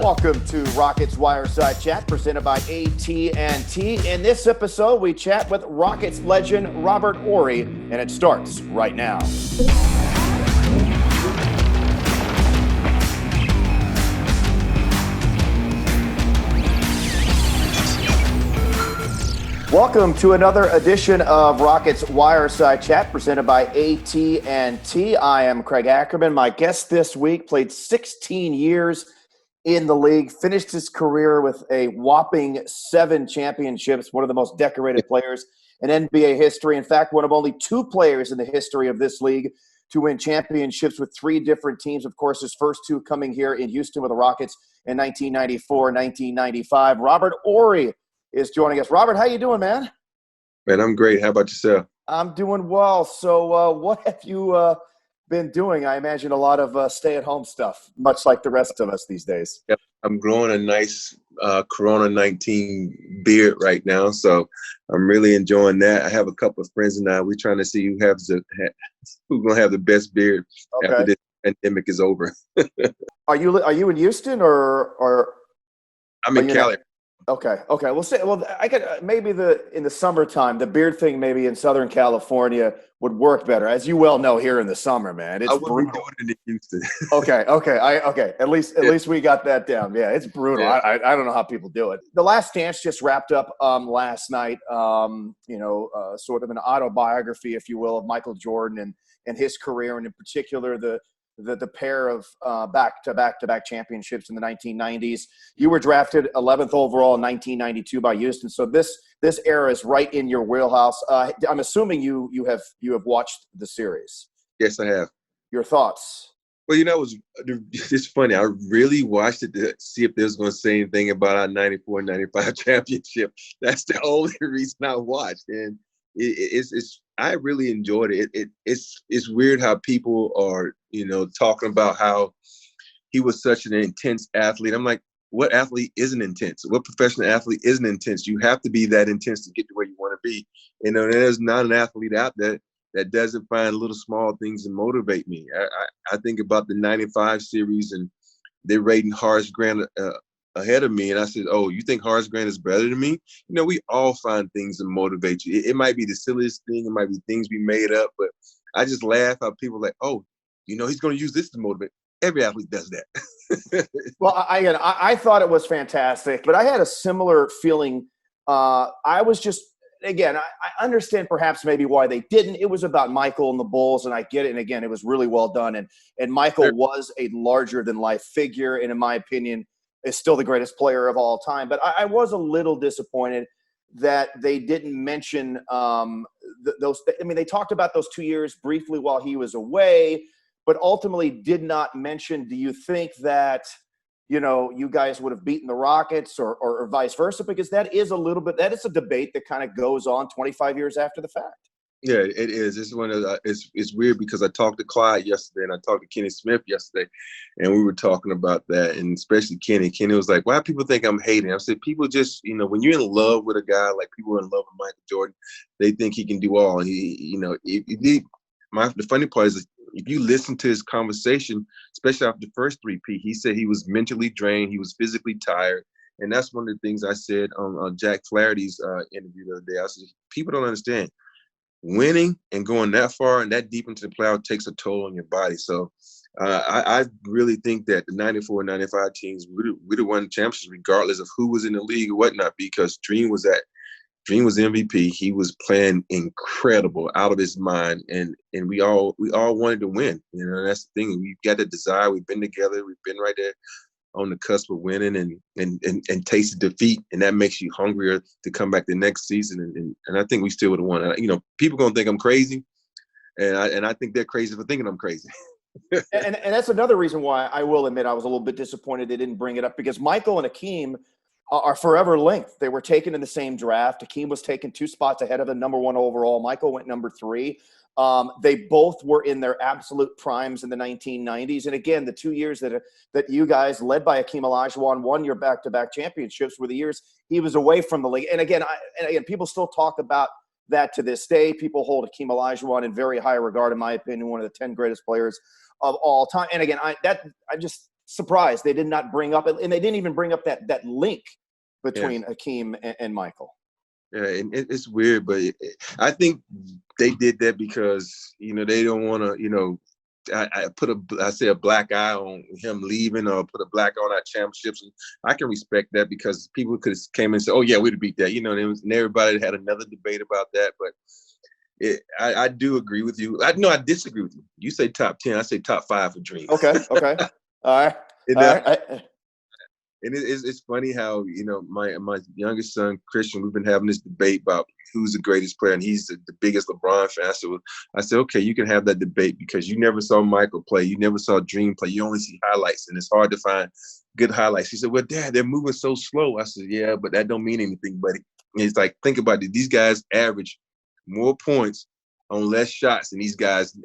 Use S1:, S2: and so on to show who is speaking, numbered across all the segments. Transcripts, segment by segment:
S1: Welcome to Rockets Wireside Chat, presented by AT&T. In this episode, we chat with Rockets legend Robert Horry, and it starts right now. Welcome to another edition of Rockets Wireside Chat, presented by AT&T. I am Craig Ackerman. My guest this week played 16 years in the league, finished his career with a whopping 7 championships, one of the most decorated players in NBA history. In fact, one of only 2 players in the history of this league to win championships with 3 different teams. Of course, his first 2 coming here in Houston with the Rockets in 1994, 1995. Robert Horry is joining us. Robert, how you doing, man?
S2: Man, I'm great. How about yourself?
S1: I'm doing well. So what have you been doing? I imagine a lot of stay-at-home stuff, much like the rest of us these days.
S2: Yep. I'm growing a nice Corona 19 beard right now, so I'm really enjoying that. I have a couple of friends and we're trying to see who's going to have the best beard after this pandemic is over.
S1: Are you in Houston or
S2: I'm in Cali.
S1: Okay. Well, I could maybe in the summertime, the beard thing maybe in Southern California would work better. As you well know, here in the summer, man, it's brutal. Be doing it in Houston. Okay. At least we got that down. Yeah, it's brutal. Yeah. I don't know how people do it. The Last Dance just wrapped up last night. Sort of an autobiography, if you will, of Michael Jordan and his career, and in particular the pair of back-to-back championships in the 1990s. You were drafted 11th overall in 1992 by Houston. So this era is right in your wheelhouse. I'm assuming you have watched the series.
S2: Yes, I have.
S1: Your thoughts?
S2: Well, it's funny. I really watched it to see if they was going to say anything about our 94-95 championship. That's the only reason I watched. And I really enjoyed it. It's weird how people are, talking about how he was such an intense athlete. I'm like, what athlete isn't intense? What professional athlete isn't intense? You have to be that intense to get to where you want to be. There's not an athlete out there that doesn't find little small things to motivate me. I think about the 95 series, and they're rating Horace Grant ahead of me, and I said, "Oh, you think Horace Grant is better than me?" We all find things that motivate you. It might be the silliest thing, it might be things we made up, but I just laugh how people are like, "Oh, he's going to use this to motivate." Every athlete does that.
S1: Well, I thought it was fantastic, but I had a similar feeling. I was just, again, I understand perhaps maybe why they didn't. It was about Michael and the Bulls, and I get it. And again, it was really well done. And Michael was a larger than life figure, and in my opinion, is still the greatest player of all time. But I was a little disappointed that they didn't mention those. I mean, they talked about those 2 years briefly while he was away, but ultimately did not mention. Do you think that, you guys would have beaten the Rockets or vice versa? Because that is a debate that kind of goes on 25 years after the fact.
S2: Yeah, it is. It's one of it's weird because I talked to Clyde yesterday and I talked to Kenny Smith yesterday, and we were talking about that, and especially Kenny. Kenny was like, "Why do people think I'm hating?" I said, "People just, when you're in love with a guy, like people are in love with Michael Jordan, they think he can do all." And the funny part is, if you listen to his conversation, especially after the first three-peat, he said he was mentally drained, he was physically tired. And that's one of the things I said on Jack Flaherty's interview the other day. I said, people don't understand. Winning and going that far and that deep into the playoff takes a toll on your body. So I really think that the 94 and 95 teams would have won championships regardless of who was in the league or whatnot, because Dream was MVP. He was playing incredible, out of his mind, and we all wanted to win. That's the thing. We've got the desire. We've been together. We've been right there on the cusp of winning and tasted defeat, and that makes you hungrier to come back the next season. And I think we still would have won. People gonna think I'm crazy, and I think they're crazy for thinking I'm crazy.
S1: and that's another reason why I will admit I was a little bit disappointed they didn't bring it up, because Michael and Hakeem are forever linked. They were taken in the same draft. Hakeem was taken 2 spots ahead of the number 1 overall. Michael went number 3. They both were in their absolute primes in the 1990s. And again, the 2 years that you guys, led by Hakeem Olajuwon, won your back-to-back championships, were the years he was away from the league. And again, people still talk about that to this day. People hold Hakeem Olajuwon in very high regard, in my opinion, one of the 10 greatest players of all time. And again, I just surprised they did not bring up, and they didn't even bring up that link between Hakeem and Michael.
S2: Yeah, and it's weird, but I think they did that because, you know, they don't want to, you know, I say a black eye on him leaving, or put a black eye on our championships. I can respect that, because people could have came and said, "Oh yeah, we'd beat that," you know. And everybody had another debate about that. But I do agree with you. I disagree with you. You say top 10, I say top 5 for Dream.
S1: Okay. All right.
S2: And it's funny how, you know, my youngest son, Christian, we've been having this debate about who's the greatest player, and he's the biggest LeBron fan. So I said, okay, you can have that debate, because you never saw Michael play. You never saw Dream play. You only see highlights, and it's hard to find good highlights. He said, well, Dad, they're moving so slow. I said, yeah, but that don't mean anything, buddy. And it's like, think about it. These guys average more points on less shots than these guys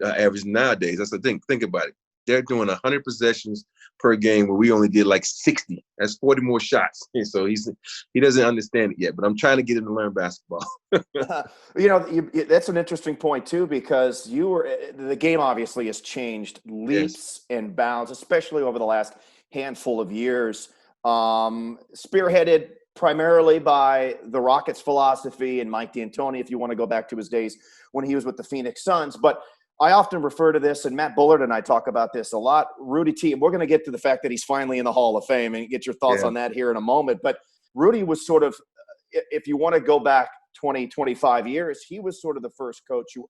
S2: average nowadays. I said, think about it. They're doing 100 possessions per game, where we only did like 60. That's 40 more shots. And so he doesn't understand it yet, but I'm trying to get him to learn basketball.
S1: You know, that's an interesting point too, because the game obviously has changed leaps and bounds, especially over the last handful of years, spearheaded primarily by the Rockets philosophy and Mike D'Antoni, if you want to go back to his days when he was with the Phoenix Suns. But I often refer to this, and Matt Bullard and I talk about this a lot. Rudy T, and we're going to get to the fact that he's finally in the Hall of Fame and get your thoughts on that here in a moment. But Rudy was sort of, if you want to go back 20, 25 years, he was sort of the first coach who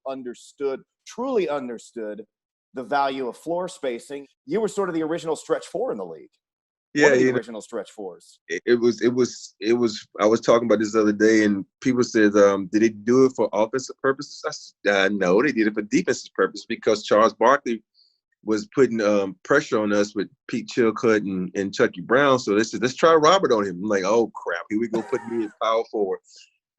S1: truly understood the value of floor spacing. You were sort of the original stretch four in the league.
S2: Yeah,
S1: the original stretch fours.
S2: It was. I was talking about this the other day, and people said, "Did they do it for offensive purposes?" I said, "No, they did it for defensive purpose, because Charles Barkley was putting pressure on us with Pete Chilcutt and Chucky Brown. So they said, let's try Robert on him." I'm like, "Oh crap, here we go, put me in power forward."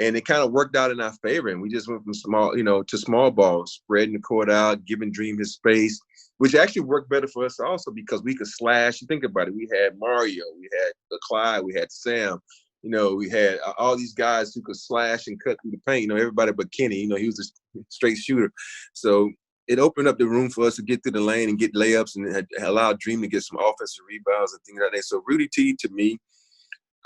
S2: And it kind of worked out in our favor, and we just went from small, to small ball, spreading the court out, giving Dream his space, which actually worked better for us also, because we could slash. You think about it, we had Mario, we had Clyde, we had Sam, we had all these guys who could slash and cut through the paint. Everybody but Kenny, he was a straight shooter. So it opened up the room for us to get through the lane and get layups, and it allowed Dream to get some offensive rebounds and things like that. So Rudy T, to me,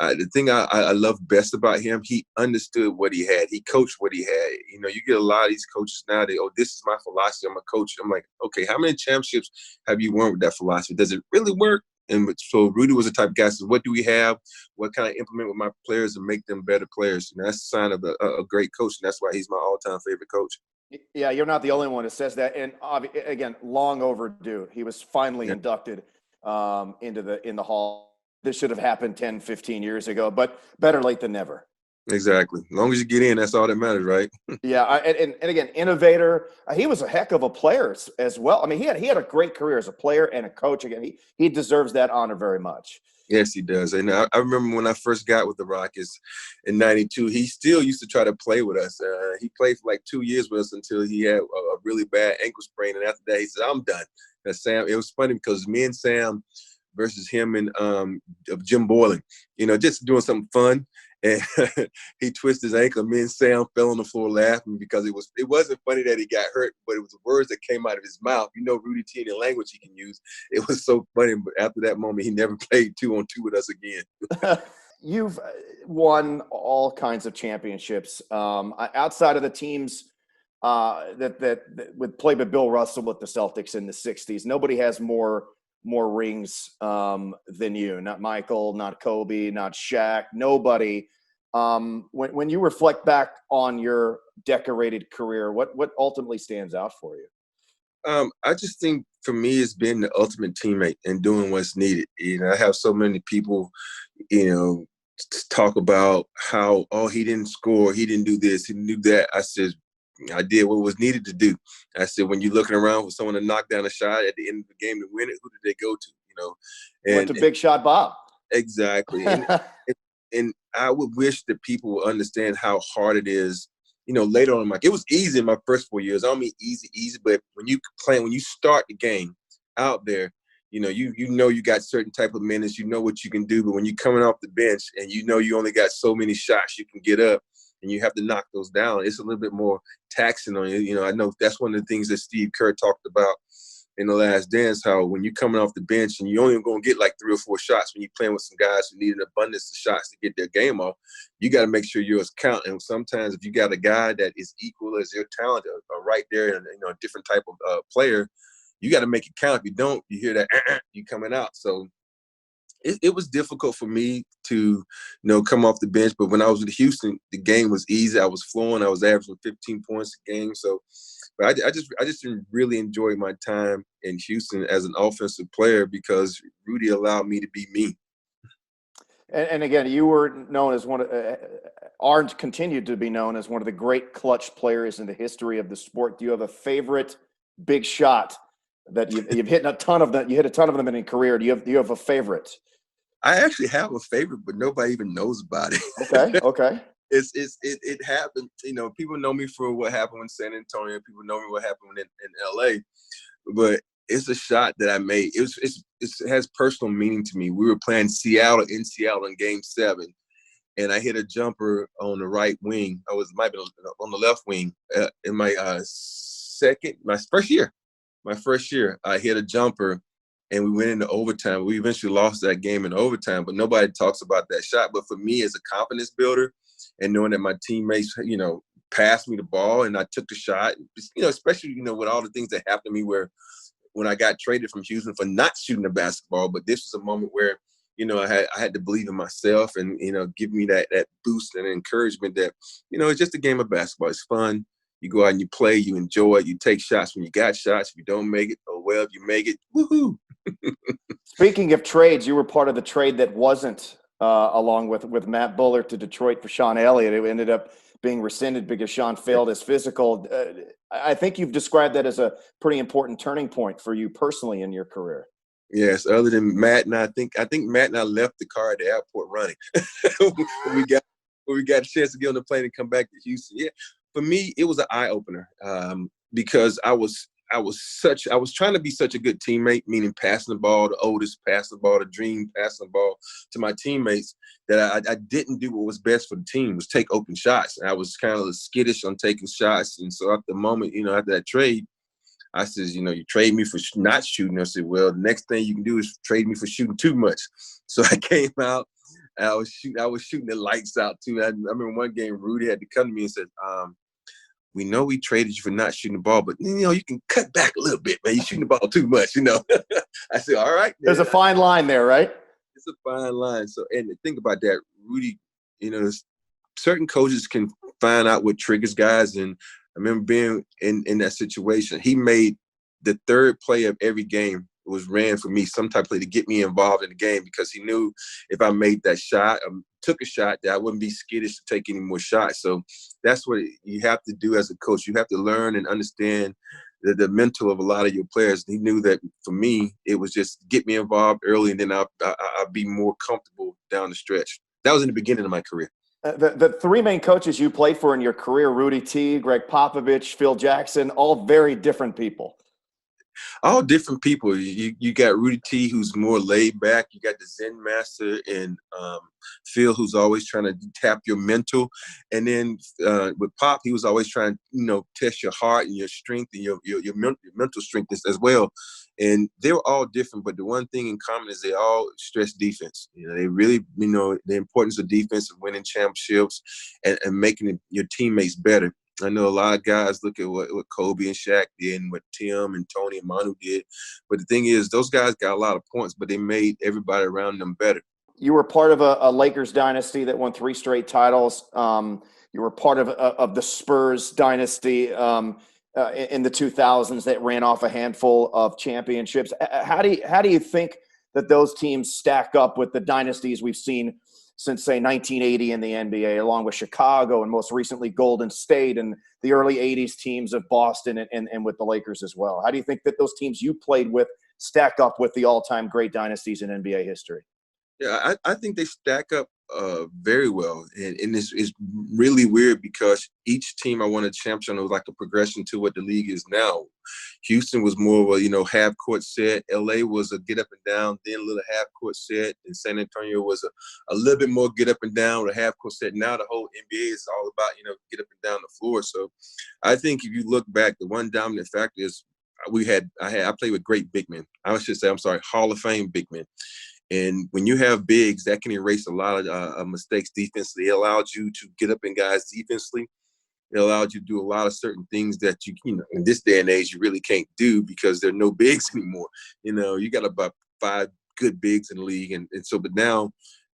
S2: the thing I love best about him, he understood what he had. He coached what he had. You get a lot of these coaches nowadays, "Oh, this is my philosophy. I'm a coach." I'm like, okay, how many championships have you won with that philosophy? Does it really work? And so Rudy was the type of guy that says, what do we have? What can I implement with my players and make them better players? And that's a sign of a great coach, and that's why he's my all-time favorite coach.
S1: Yeah, you're not the only one who says that. And again, long overdue. He was finally inducted in the Hall. This should have happened 10, 15 years ago, but better late than never.
S2: Exactly. As long as you get in, that's all that matters, right?
S1: Yeah, and again, innovator. He was a heck of a player as well. I mean, he had a great career as a player and a coach. Again, he deserves that honor very much.
S2: Yes, he does. And I remember when I first got with the Rockets in '92, he still used to try to play with us. He played for like 2 years with us until he had a really bad ankle sprain. And after that, he said, "I'm done." And Sam, it was funny because me and Sam versus him and Jim Boylan, just doing something fun. And he twisted his ankle. Me and Sam fell on the floor laughing because it wasn't funny that he got hurt, but it was the words that came out of his mouth. Rudy T and the language he can use. It was so funny. But after that moment, he never played 2-on-2 with us again.
S1: You've won all kinds of championships outside of the teams that would play with Bill Russell with the Celtics in the 60s. Nobody has more rings than you. Not Michael, not Kobe, not Shaq, nobody. When you reflect back on your decorated career, what ultimately stands out for you?
S2: I just think for me, it's been the ultimate teammate and doing what's needed. I have so many people, talk about how, oh, he didn't score, he didn't do this, he didn't do that. I said, I did what was needed to do. I said, when you're looking around for someone to knock down a shot at the end of the game to win it, who did they go to?
S1: Went to Big Shot Bob.
S2: Exactly. And I would wish that people would understand how hard it is. Later on, it was easy in my first 4 years. I don't mean easy, but when you start the game out there, you got certain type of minutes, what you can do. But when you're coming off the bench and you only got so many shots you can get up, and you have to knock those down, it's a little bit more taxing on you. I know that's one of the things that Steve Kerr talked about in The Last Dance, how when you're coming off the bench and you're only going to get like 3 or 4 shots when you're playing with some guys who need an abundance of shots to get their game off, you got to make sure yours count. And sometimes if you got a guy that is equal as your talent or right there and a different type of player, you got to make it count. If you don't, you hear that you coming out. So it was difficult for me to, come off the bench. But when I was with Houston, the game was easy. I was flowing. I was averaging 15 points a game. So, but I just didn't really enjoy my time in Houston as an offensive player because Rudy allowed me to be me.
S1: And again, you were known as continued to be known as one of the great clutch players in the history of the sport. Do you have a favorite big shot that you've hit a ton of them? You hit a ton of them in your career. Do you have a favorite?
S2: I actually have a favorite, but nobody even knows about it.
S1: Okay.
S2: It happened. People know me for what happened in San Antonio. People know me what happened in LA. But it's a shot that I made. It has personal meaning to me. We were playing Seattle in Game 7, and I hit a jumper on the right wing. Might be on the left wing in my first year. I hit a jumper. And we went into overtime. We eventually lost that game in overtime, but nobody talks about that shot. But for me, as a confidence builder and knowing that my teammates, passed me the ball and I took the shot, especially, with all the things that happened to me when I got traded from Houston for not shooting the basketball. But this was a moment where, I had to believe in myself and, give me that boost and encouragement that, it's just a game of basketball. It's fun. You go out and you play, you enjoy it, you take shots when you got shots. If you don't make it, oh well, if you make it, woohoo.
S1: Speaking of trades, you were part of the trade that wasn't along with Matt Bullard to Detroit for Sean Elliott. It ended up being rescinded because Sean failed his physical. I think you've described that as a pretty important turning point for you personally in your career.
S2: Yes, other than Matt and I think Matt and I left the car at the airport running. when we got a chance to get on the plane and come back to Houston. Yeah, for me, it was an eye opener because I was trying to be such a good teammate, meaning passing the ball, the oldest, passing the ball, the dream, passing the ball to my teammates, that I didn't do what was best for the team, was take open shots. And I was kind of skittish on taking shots. And so at the moment, after that trade, I says, you trade me for not shooting. I said, well, the next thing you can do is trade me for shooting too much. So I came out, and I was shooting the lights out too. I remember one game, Rudy had to come to me and said, we know we traded you for not shooting the ball, but, you can cut back a little bit, man. You're shooting the ball too much, I said, all right. Man.
S1: There's a fine line there, right?
S2: It's a fine line. So, and think about that, Rudy, certain coaches can find out what triggers guys. And I remember being in that situation. He made the third play of every game was ran for me, some type of play to get me involved in the game, because he knew if I made that shot, took a shot, that I wouldn't be skittish to take any more shots. So that's what you have to do as a coach. You have to learn and understand the mental of a lot of your players. He knew that for me, it was just get me involved early, and then I'll be more comfortable down the stretch. That was in the beginning of my career.
S1: The three main coaches you played for in your career, Rudy T, Greg Popovich, Phil Jackson, all very different people.
S2: All different people. You got Rudy T, who's more laid back. You got the Zen master and Phil, who's always trying to tap your mental. And then with Pop, he was always trying to test your heart and your strength and your mental strength as well. And they were all different, but the one thing in common is they all stress defense. They really, the importance of defense and winning championships and making your teammates better. I know a lot of guys look at what Kobe and Shaq did and what Tim and Tony and Manu did. But the thing is, those guys got a lot of points, but they made everybody around them better.
S1: You were part of a Lakers dynasty that won 3 straight titles. You were part of the Spurs dynasty in the 2000s that ran off a handful of championships. How do you think that those teams stack up with the dynasties we've seen since, say, 1980 in the NBA, along with Chicago and most recently Golden State and the early 80s teams of Boston and with the Lakers as well? How do you think that those teams you played with stack up with the all-time great dynasties in NBA history?
S2: Yeah, I think they stack up very well. And it's really weird because each team I won a championship was like a progression to what the league is now. Houston was more of a, half-court set. LA was a get up and down, then a little half-court set. And San Antonio was a little bit more get up and down with a half-court set. Now the whole NBA is all about, get up and down the floor. So I think if you look back, the one dominant factor is I played with great big men. I should say, I'm sorry, Hall of Fame big men. And when you have bigs, that can erase a lot of mistakes defensively. It allows you to get up in guys defensively. It allowed you to do a lot of certain things that you know, in this day and age, you really can't do because there are no bigs anymore. You know, you got about 5 good bigs in the league. And so, but now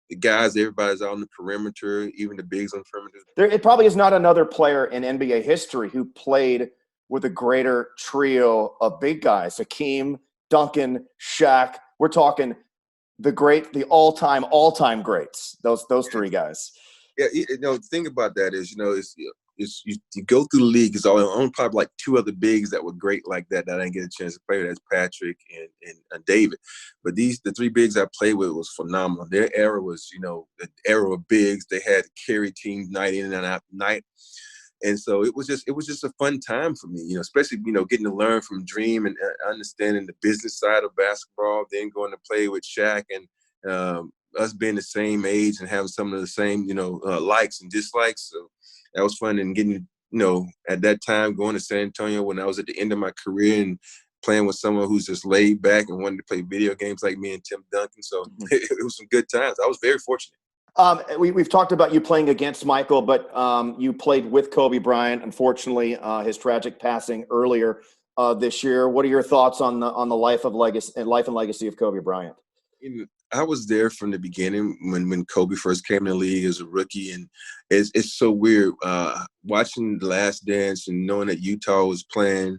S2: the guys, everybody's out on the perimeter, even the bigs on the perimeter.
S1: It probably is not another player in NBA history who played with a greater trio of big guys. Hakeem, Duncan, Shaq. We're talking the all-time greats. Those 3 guys.
S2: Yeah, you know, the thing about that is, you know, you go through the league. It's only probably like 2 other bigs that were great like that I didn't get a chance to play with. That's Patrick and David. But the 3 bigs I played with was phenomenal. Their era was, you know, the era of bigs. They had to carry teams night in and out night. And so it was just a fun time for me, you know, especially, you know, getting to learn from Dream and understanding the business side of basketball, then going to play with Shaq and us being the same age and having some of the same, you know, likes and dislikes. So that was fun. And getting, you know, at that time going to San Antonio when I was at the end of my career and playing with someone who's just laid back and wanted to play video games like me and Tim Duncan. So it was some good times. I was very fortunate.
S1: We've talked about you playing against Michael, but you played with Kobe Bryant. Unfortunately, his tragic passing earlier this year. What are your thoughts on the life and legacy of Kobe Bryant?
S2: I was there from the beginning when Kobe first came in the league as a rookie, and it's so weird watching The Last Dance and knowing that Utah was playing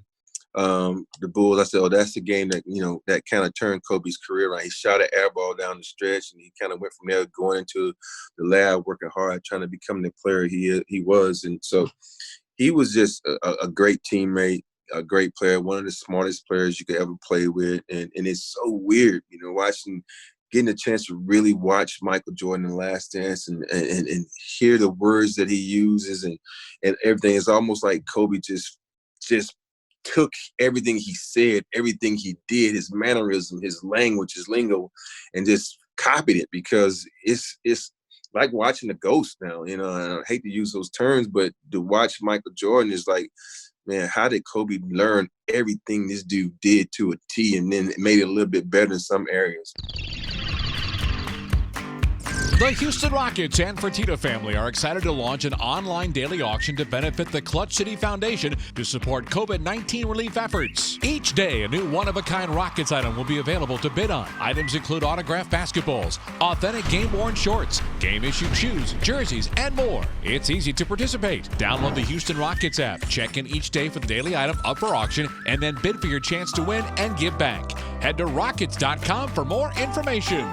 S2: the Bulls. I said, oh, that's the game that, you know, that kind of turned Kobe's career around. He shot an air ball down the stretch, and he kind of went from there going into the lab, working hard, trying to become the player he was. And so he was just a great teammate, a great player, one of the smartest players you could ever play with. And it's so weird, you know, getting a chance to really watch Michael Jordan in The Last Dance and hear the words that he uses and everything. It's almost like Kobe just took everything he said, everything he did, his mannerism, his language, his lingo, and just copied it, because it's like watching a ghost now, you know. And I hate to use those terms, but to watch Michael Jordan is like, man, how did Kobe learn everything this dude did to a T, and then it made it a little bit better in some areas?
S3: The Houston Rockets and Fertitta family are excited to launch an online daily auction to benefit the Clutch City Foundation to support COVID-19 relief efforts. Each day, a new one-of-a-kind Rockets item will be available to bid on. Items include autographed basketballs, authentic game-worn shorts, game-issued shoes, jerseys, and more. It's easy to participate. Download the Houston Rockets app, check in each day for the daily item up for auction, and then bid for your chance to win and give back. Head to Rockets.com for more information.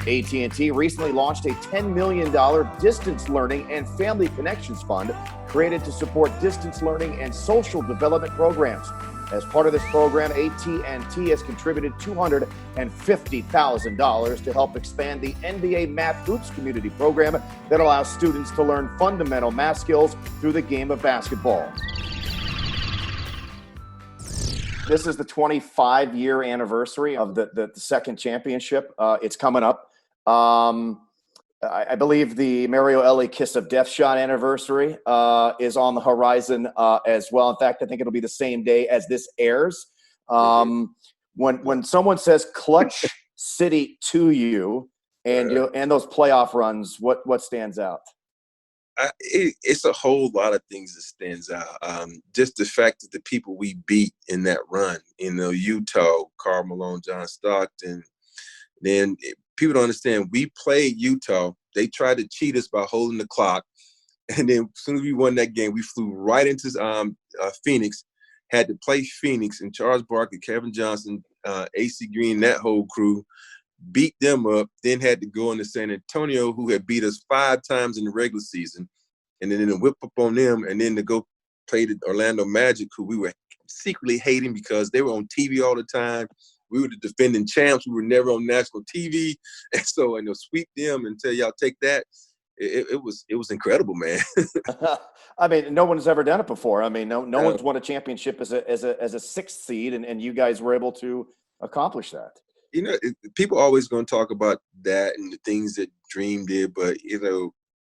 S1: AT&T recently launched a $10 million distance learning and family connections fund created to support distance learning and social development programs. As part of this program, AT&T has contributed $250,000 to help expand the NBA Math Hoops community program that allows students to learn fundamental math skills through the game of basketball. This is the 25-year anniversary of the second championship. It's coming up. I believe the Mario Elie Kiss of Death Shot anniversary is on the horizon as well. In fact, I think it'll be the same day as this airs. When someone says Clutch City to you and those playoff runs, what stands out?
S2: It's a whole lot of things that stands out. Just the fact that the people we beat in that run, you know, Utah, Karl Malone, John Stockton, then people don't understand. We played Utah. They tried to cheat us by holding the clock. And then as soon as we won that game, we flew right into Phoenix, had to play Phoenix, and Charles Barkley, Kevin Johnson, AC Green, that whole crew, beat them up, then had to go into San Antonio, who had beat us 5 times in the regular season, and then to whip up on them, and then to go play the Orlando Magic, who we were secretly hating because they were on TV all the time. We were the defending champs. We were never on national TV. And so, sweep them and tell y'all take that. It was incredible, man.
S1: I mean, no one's ever done it before. I mean, no one's won a championship as a 6th seed, and you guys were able to accomplish that.
S2: You know, people always going to talk about that and the things that Dream did, but,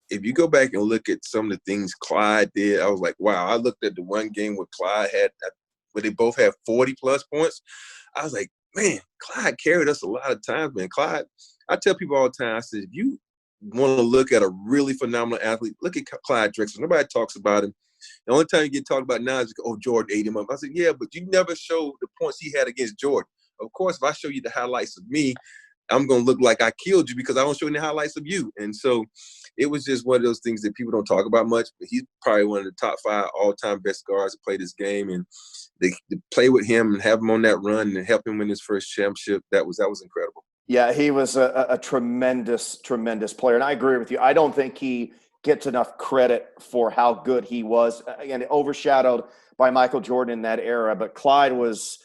S2: if you go back and look at some of the things Clyde did, I was like, wow. I looked at the one game where Clyde had, where they both had 40-plus points. I was like, man, Clyde carried us a lot of times, man. Clyde, I tell people all the time, I said, if you want to look at a really phenomenal athlete, look at Clyde Drexler. Nobody talks about him. The only time you get talked about now is, oh, Jordan ate him up. I said, yeah, but you never show the points he had against Jordan. Of course, if I show you the highlights of me, I'm going to look like I killed you because I don't show any highlights of you. And so it was just one of those things that people don't talk about much, but he's probably one of the top 5 all-time best guards to play this game. And they play with him and have him on that run and help him win his first championship. That was incredible.
S1: Yeah, he was a tremendous, tremendous player. And I agree with you. I don't think he gets enough credit for how good he was. Again, overshadowed by Michael Jordan in that era, but Clyde was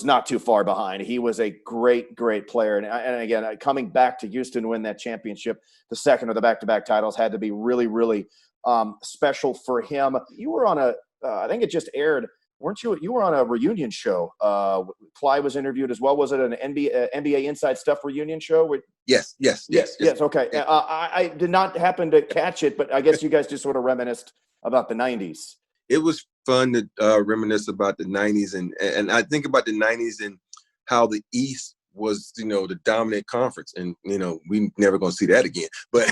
S1: not too far behind. He was a great, great player. And again, coming back to Houston to win that championship, the second of the back-to-back titles, had to be really, really special for him. You were on I think it just aired, weren't you? You were on a reunion show. Clyde was interviewed as well. Was it an NBA Inside Stuff reunion show?
S2: Yes.
S1: Okay.
S2: Yeah.
S1: I did not happen to catch it, but I guess you guys just sort of reminisced about the 90s.
S2: It was fun to reminisce about the 90s. And I think about the 90s and how the East was, the dominant conference. And, we never going to see that again. But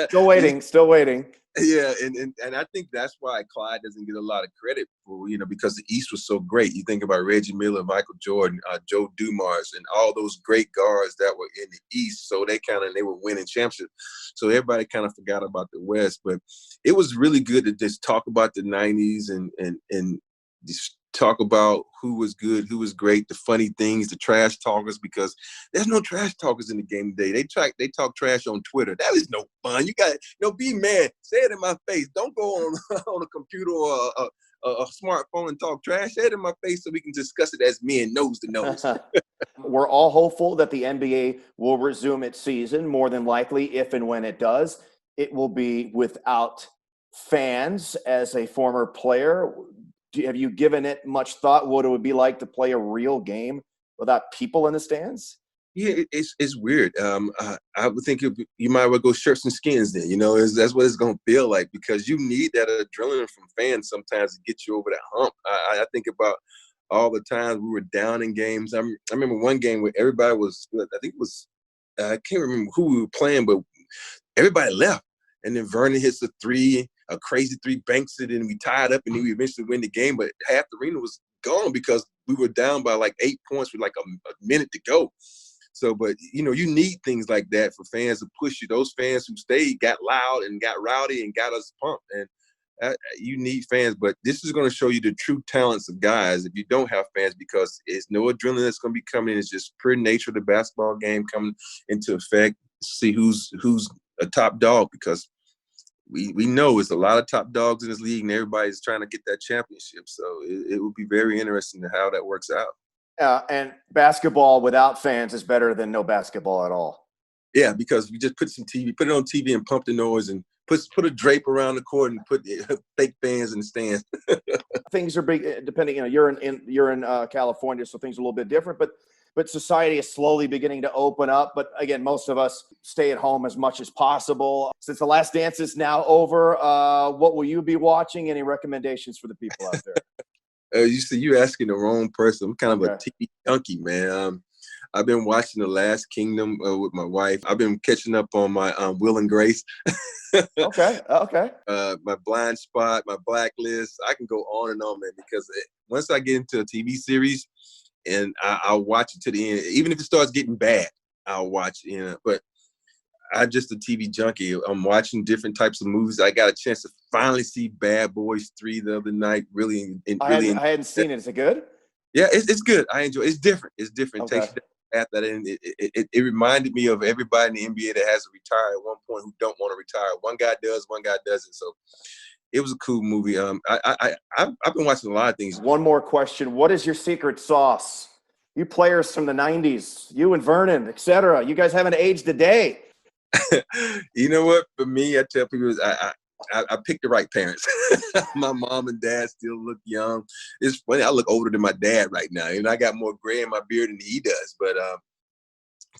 S1: Still waiting.
S2: Yeah, and I think that's why Clyde doesn't get a lot of credit for, because the East was so great. You think about Reggie Miller, Michael Jordan, Joe Dumars, and all those great guards that were in the East. So they were winning championships. So everybody kind of forgot about the West. But it was really good to just talk about the 90s and just talk about who was good, who was great, the funny things, the trash talkers, because there's no trash talkers in the game today. They talk trash on Twitter. That is no fun. You got be mad. Say it in my face. Don't go on a computer or a smartphone and talk trash. Say it in my face so we can discuss it as men, nose to nose.
S1: We're all hopeful that the NBA will resume its season. More than likely, if and when it does, it will be without fans. As a former player, have you given it much thought what it would be like to play a real game without people in the stands?
S2: Yeah, it's weird. I would think you might well go shirts and skins then. That's what it's going to feel like, because you need that adrenaline from fans sometimes to get you over that hump. I think about all the times we were down in games. I remember one game where everybody was, I think it was, I can't remember who we were playing, but everybody left. And then Vernon hits a crazy 3, banks it, and we tied up, and then we eventually win the game. But half the arena was gone because we were down by like 8 points with like a minute to go. So, but, you need things like that for fans to push you. Those fans who stayed got loud and got rowdy and got us pumped. And you need fans. But this is going to show you the true talents of guys if you don't have fans, because it's no adrenaline that's going to be coming in. It's just pure nature of the basketball game coming into effect. See who's a top dog, because we know it's a lot of top dogs in this league and everybody's trying to get that championship. So it would be very interesting to how that works out.
S1: And basketball without fans is better than no basketball at all.
S2: Yeah, because we just put it on TV and pump the noise and put a drape around the court and put fake fans in the stands.
S1: Things are big, depending, you're in California, so things are a little bit different, but society is slowly beginning to open up. But again, most of us stay at home as much as possible. Since The Last Dance is now over, what will you be watching? Any recommendations for the people out there?
S2: You see, you're asking the wrong person. I'm kind of a TV junkie, man. I've been watching The Last Kingdom with my wife. I've been catching up on my Will and Grace.
S1: Okay.
S2: My Blind Spot, my Blacklist. I can go on and on, man, because once I get into a TV series, and I'll watch it to the end. Even if it starts getting bad, I'll watch it. But I'm just a TV junkie. I'm watching different types of movies. I got a chance to finally see Bad Boys 3 the other night. I
S1: hadn't seen it. Is it good?
S2: Yeah, it's good. I enjoy it. It's different. Okay. It takes you down that, and it reminded me of everybody in the NBA that has to retire at one point who don't want to retire. One guy does, one guy doesn't. So it was a cool movie. I've been watching a lot of things.
S1: One more question. What is your secret sauce? You players from the 90s, you and Vernon, et cetera, you guys haven't aged a day.
S2: You know what? For me, I tell people I picked the right parents. My mom and dad still look young. It's funny. I look older than my dad right now. I got more gray in my beard than he does. But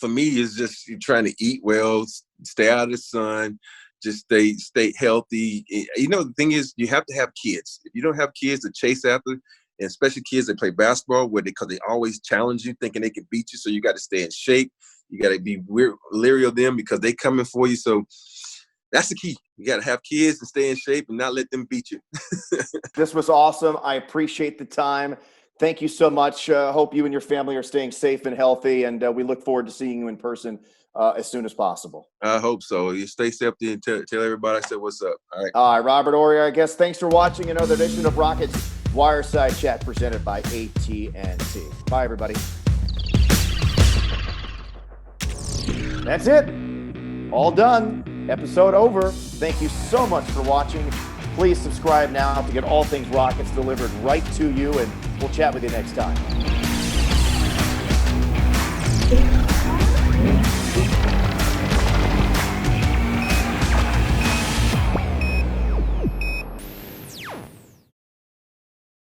S2: for me, it's just trying to eat well, stay out of the sun, just stay healthy. You know, the thing is, you have to have kids. If you don't have kids to chase after, and especially kids that play basketball, because they always challenge you, thinking they can beat you, so you got to stay in shape. You got to be leery of them because they coming for you. So that's the key. You got to have kids and stay in shape and not let them beat you.
S1: This was awesome. I appreciate the time. Thank you so much. Hope you and your family are staying safe and healthy, and we look forward to seeing you in person as soon as possible.
S2: I hope so. You stay safe and tell everybody I said what's up. All right.
S1: All right, Robert Horry, I guess. Thanks for watching another edition of Rockets Wireside Chat presented by AT&T. Bye, everybody. That's it. All done. Episode over. Thank you so much for watching. Please subscribe now to get all things Rockets delivered right to you, and we'll chat with you next time.